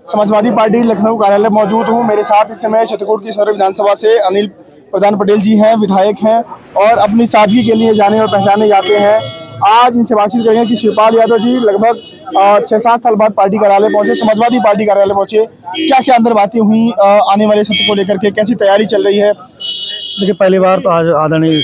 Samajwadi party Lucknow कार्यालय मौजूद हूँ। मेरे साथ इस समय चित्रकूट की सदर विधानसभा से अनिल प्रधान पटेल जी हैं, विधायक हैं और अपनी सादगी के लिए जाने और पहचाने जाते हैं। आज इनसे बातचीत करेंगे कि शिवपाल यादव जी लगभग 6-7 साल बाद पार्टी कार्यालय पहुंचे, समाजवादी पार्टी कार्यालय पहुंचे। क्या क्या अंदर बातें हुई आने वाले सत्र को लेकर के, कैसी तैयारी चल रही है? देखिए, पहली बार तो आज आदरणीय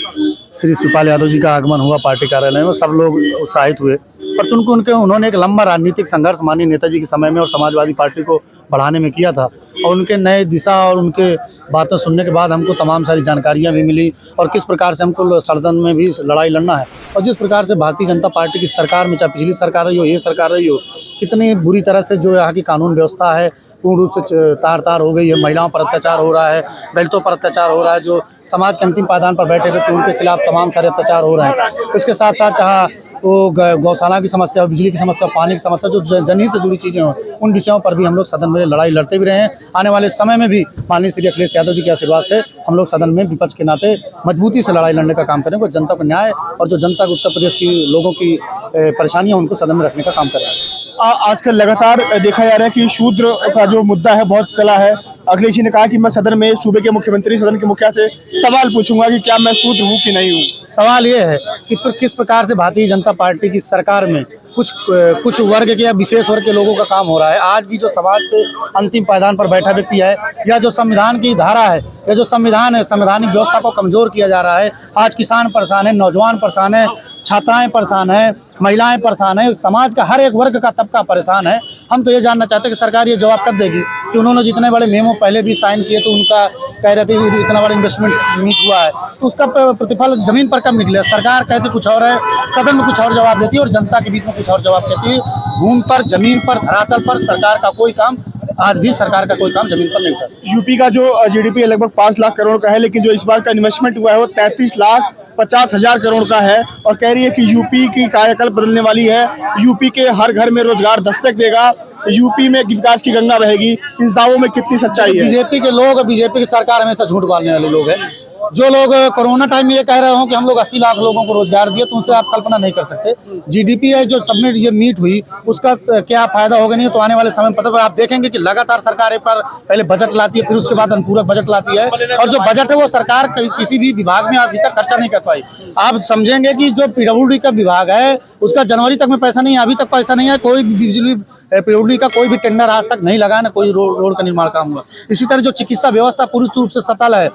श्री शिवपाल यादव जी का आगमन हुआ पार्टी कार्यालय में। सब लोग उत्साहित हुए, पर चूंकि उन्होंने एक लंबा राजनीतिक संघर्ष माननीय नेताजी के समय में और समाजवादी पार्टी को बढ़ाने में किया था, और उनके नए दिशा और उनके बातें सुनने के बाद हमको तमाम सारी जानकारियां भी मिली और किस प्रकार से हमको सदन में भी लड़ाई लड़ना है। और जिस प्रकार से भारतीय जनता पार्टी की सरकार में, चाहे पिछली सरकार रही हो, ये सरकार रही हो, कितनी बुरी तरह से जो यहाँ की कानून व्यवस्था है पूर्ण रूप से तार तार हो गई है। महिलाओं पर अत्याचार हो रहा है, दलितों पर अत्याचार हो रहा है, जो समाज के अंतिम पायदान पर बैठे व्यक्ति उनके खिलाफ तमाम सारे अत्याचार हो रहे हैं। इसके साथ साथ चाहे वो गौशाला की समस्या, बिजली की समस्या, पानी की समस्या, जो जनहित से जुड़ी चीज़ें हों, उन विषयों पर भी हम लोग सदन में लड़ाई लड़ते भी रहे हैं। आने वाले समय में भी माननीय श्री अखिलेश यादव जी के आशीर्वाद से हम लोग सदन में विपक्ष के नाते मजबूती से लड़ाई लड़ने का काम करेंगे और जनता को न्याय और जो जनता को उत्तर प्रदेश की लोगों की परेशानियां उनको सदन में रखने का काम कर रहे हैं। आजकल लगातार देखा जा रहा है कि शूद्र का जो मुद्दा है बहुत कला है। अखिलेश जी ने कहा कि मैं सदन में सूबे के मुख्यमंत्री, सदन के मुखिया से सवाल पूछूंगा कि क्या मैं शूद्र हूँ कि नहीं हूँ। सवाल ये है कि किस प्रकार से भारतीय जनता पार्टी की सरकार में कुछ वर्ग के या विशेष वर्ग के लोगों का काम हो रहा है। आज भी जो समाज के अंतिम पायदान पर बैठा व्यक्ति है, या जो संविधान की धारा है, या जो संविधान है, संवैधानिक व्यवस्था को कमजोर किया जा रहा है। आज किसान परेशान है, नौजवान परेशान है, छात्राएं परेशान है, महिलाएं परेशान है, समाज का हर एक वर्ग का तबका परेशान है। हम तो ये जानना चाहते हैं कि सरकार ये जवाब कब देगी कि उन्होंने जितने बड़े मेमो पहले भी साइन किए तो उनका कह रहे थे इतना बड़ा इन्वेस्टमेंट मीट हुआ है, तो उसका प्रतिफल जमीन पर कब निकले। सरकार कहती कुछ और है, सदन में कुछ और जवाब देती है और जनता के बीच में कुछ और जवाब कहती है। भूमि पर, जमीन पर, धरातल पर सरकार का कोई काम, आज भी सरकार का कोई काम जमीन पर नहीं था। यूपी का जो जीडीपी लगभग 5 लाख करोड़ का है, लेकिन जो इस बार का इन्वेस्टमेंट हुआ है वो 33,50,000 करोड़ का है और कह रही है कि यूपी की कार्यकाल बदलने वाली है। यूपी के हर घर में रोजगार दस्तक देगा, यूपी में विकास की गंगा बहेगी। इस दावों में कितनी सच्चाई है? बीजेपी के लोग, बीजेपी की सरकार हमेशा झूठ बोलने वाले लोग हैं। जो लोग कोरोना टाइम में ये कह रहे हो कि हम लोग 80 लाख लोगों को रोजगार दिए, तो उनसे आप कल्पना नहीं कर सकते। जीडीपी है जो सबमिट ये मीट हुई, उसका क्या फायदा होगा नहीं तो आने वाले समय में पता। आप देखेंगे कि लगातार सरकार एक बार पहले बजट लाती है, फिर उसके बाद अनुपूरक बजट लाती है, और जो बजट है वो सरकार किसी भी विभाग में अभी तक खर्चा नहीं कर पाई। आप समझेंगे कि जो पीडब्ल्यूडी का विभाग है उसका जनवरी तक में पैसा नहीं है, अभी तक पैसा नहीं है। कोई भी बिजली पीडब्ल्यूडी का कोई भी टेंडर आज तक नहीं लगा, ना कोई रोड का निर्माण काम हुआ। इसी तरह जो चिकित्सा व्यवस्था पूरी रूप से सतल है,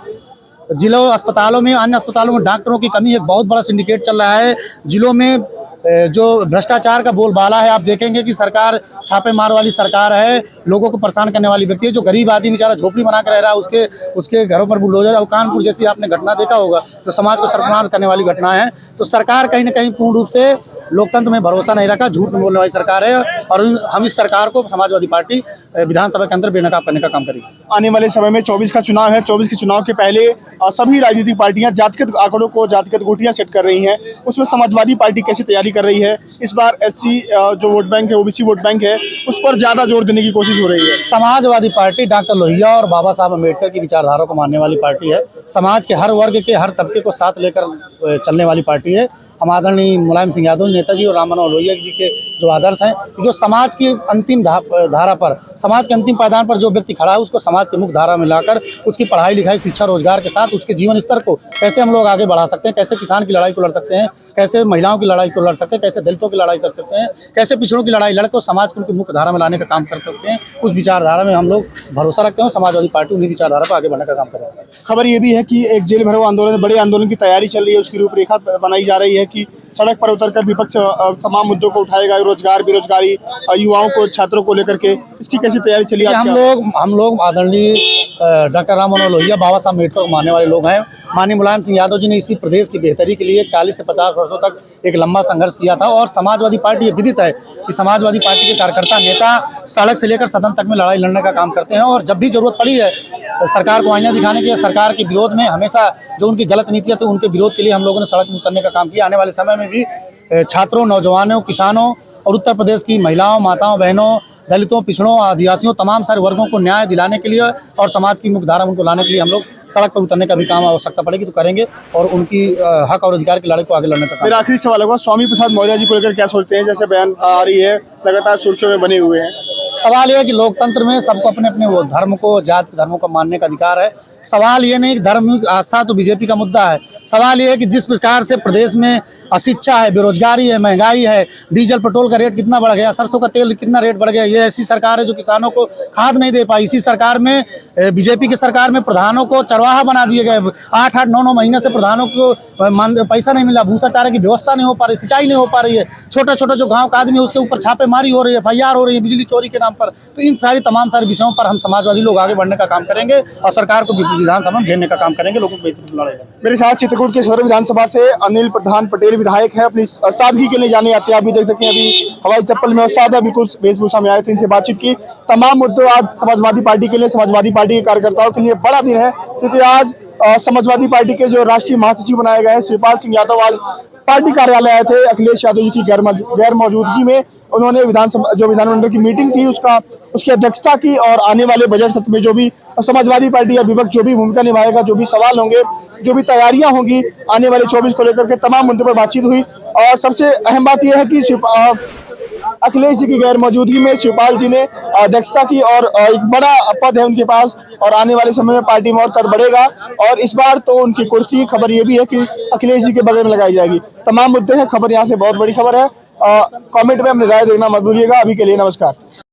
जिलों अस्पतालों में, अन्य अस्पतालों में डॉक्टरों की कमी, एक बहुत बड़ा सिंडिकेट चल रहा है। जिलों में जो भ्रष्टाचार का बोलबाला है, आप देखेंगे कि सरकार छापे मार वाली सरकार है, लोगों को परेशान करने वाली व्यक्ति है। जो गरीब आदमी बेचारा झोपड़ी बना कर रह रहा है, उसके घरों पर बुलडोजर, और कानपुर जैसी आपने घटना देखा होगा तो समाज को सरकार करने वाली घटना है। तो सरकार कहीं ना कहीं पूर्ण रूप से लोकतंत्र में भरोसा नहीं रखा, झूठ बोलने वाली सरकार है, और हम इस सरकार को समाजवादी पार्टी विधानसभा के अंदर बेनकाब करने का काम करेगी। आने वाले समय में 24 का चुनाव है। 24 के चुनाव के पहले सभी राजनीतिक पार्टियां जातिगत आंकड़ों को, जातिगत गोटियां सेट कर रही हैं। उसमें समाजवादी पार्टी कैसी तैयारी कर रही है? इस बार एससी जो वोट बैंक है, ओबीसी वोट बैंक है, उस पर ज्यादा जोर देने की कोशिश हो रही है। समाजवादी पार्टी डॉक्टर लोहिया और बाबा साहब अम्बेडकर की विचारधारा को मानने वाली पार्टी है। समाज के हर वर्ग के, हर तबके को साथ लेकर चलने वाली पार्टी है। हम आदरणीय मुलायम सिंह यादव नेताजी और राम मनोहर लोहिया जी के जो आदर्श हैं, जो समाज की अंतिम धारा पर, समाज के अंतिम पायदान पर जो व्यक्ति खड़ा है उसको समाज के मुख्य धारा में लाकर उसकी पढ़ाई लिखाई, शिक्षा, रोजगार के साथ उसके जीवन स्तर को कैसे हम लोग आगे बढ़ा सकते हैं, कैसे किसान की लड़ाई को लड़ सकते हैं, कैसे महिलाओं की लड़ाई को लड़ सकते हैं, कैसे दलितों की लड़ाई कर सकते हैं, कैसे पिछड़ों की लड़ाई लड़कर समाज को उनकी मुख्य धारा में लाने का काम कर सकते हैं। उस विचारधारा में हम लोग भरोसा रखते हैं। समाजवादी पार्टी उन्हीं विचारधारा पर आगे बढ़ने का काम करेगी। खबर ये भी है कि एक जेल भरो आंदोलन, बड़े आंदोलन की तैयारी चल रही है, उसकी रूपरेखा बनाई जा रही है कि सड़क पर उतरकर विपक्ष तमाम मुद्दों को उठाएगा, रोजगार, बेरोजगारी, युवाओं को, छात्रों को लेकर के। इसकी कैसी तैयारी चली? हम लोग आदरणीय डॉक्टर राम मनोहर लोहिया, बाबा साहब अम्बेडकर को मानने वाले लोग हैं। माननीय मुलायम सिंह यादव जी ने इसी प्रदेश की बेहतरी के लिए 40 से 50 वर्षों तक एक लंबा संघर्ष किया था, और समाजवादी पार्टी ये विदित है कि समाजवादी पार्टी के कार्यकर्ता, नेता सड़क से लेकर सदन तक में लड़ाई लड़ने का काम करते हैं। और जब भी जरूरत पड़ी है सरकार को आईना दिखाने के, सरकार के विरोध में, हमेशा जो उनकी गलत नीतियाँ थी उनके विरोध के लिए हम लोगों ने सड़क में उतरने का काम किया। आने वाले समय में भी छात्रों, नौजवानों, किसानों और उत्तर प्रदेश की महिलाओं, माताओं, बहनों, दलितों, पिछड़ों, आदिवासियों, तमाम सारे वर्गों को न्याय दिलाने के लिए और समाज की मुख्यधारा उनको लाने के लिए हम लोग सड़क पर उतरने का भी काम आवश्यकता पड़ेगी तो करेंगे और उनकी हक और अधिकार की लड़ाई को आगे लड़ने का काम। मेरा आखिरी सवाल होगा, स्वामी प्रसाद मौर्य जी को लेकर क्या सोचते हैं? जैसे बयान आ रही है, लगातार सुर्खियों में बने हुए हैं। सवाल ये है कि लोकतंत्र में सबको अपने अपने वो धर्म को, जाति धर्मों को मानने का अधिकार है। सवाल ये नहीं कि धार्मिक आस्था तो बीजेपी का मुद्दा है। सवाल ये है कि जिस प्रकार से प्रदेश में अशिक्षा है, बेरोजगारी है, महंगाई है, डीजल पेट्रोल का रेट कितना बढ़ गया, सरसों का तेल कितना रेट बढ़ गया, ये ऐसी सरकार है जो किसानों को खाद नहीं दे पाई। इसी सरकार में, बीजेपी की सरकार में प्रधानों को चरवाहा बना दिए गए। 8-8, 9-9 महीने से प्रधानों को पैसा नहीं मिला, भूसा चारे की व्यवस्था नहीं हो पा रही, सिंचाई नहीं हो पा रही है। छोटा छोटा जो गाँव का आदमी है उसके ऊपर छापेमारी हो रही है, FIR हो रही है बिजली चोरी के नाम पर। तो इन तमाम सारे विषयों पर हम समाजवादी लोग आगे बढ़ने का काम करेंगे और सरकार को विधानसभा में घेरने का काम करेंगे, लोगों को बेहतर लड़ेगा। मेरे साथ चित्रकूट के सदर विधानसभा से अनिल प्रधान पटेल विधायक है, अपनी सादगी के लिए जाने जाते हैं। अभी देख सकते हैं, अभी हवाई चप्पल में और सादा बिल्कुल वेशभूषा में आए थे, इनसे बातचीत की। तमाम मुद्दों आज समाजवादी पार्टी के लिए, समाजवादी पार्टी के कार्यकर्ताओं के लिए बड़ा दिन है, क्योंकि आज समाजवादी पार्टी के जो राष्ट्रीय महासचिव बनाए गए हैं शिवपाल सिंह यादव आज पार्टी कार्यालय आए थे। अखिलेश यादव जी की गैर मौजूदगी में उन्होंने विधानमंडल की मीटिंग थी उसकी अध्यक्षता की और आने वाले बजट सत्र में जो भी समाजवादी पार्टी या विपक्ष जो भी भूमिका निभाएगा, जो भी सवाल होंगे, जो भी तैयारियां होंगी आने वाले 24 को लेकर के तमाम मुद्दों पर बातचीत हुई। और सबसे अहम बात यह है कि अखिलेश जी की गैर मौजूदगी में शिवपाल जी ने अध्यक्षता की और एक बड़ा पद है उनके पास और आने वाले समय में पार्टी में और कद बढ़ेगा और इस बार तो उनकी कुर्सी, खबर ये भी है कि अखिलेश जी के बगल में लगाई जाएगी। तमाम मुद्दे हैं, खबर यहाँ से बहुत बड़ी खबर है। कमेंट में अपनी राय देना मत भूलिएगा। अभी के लिए नमस्कार।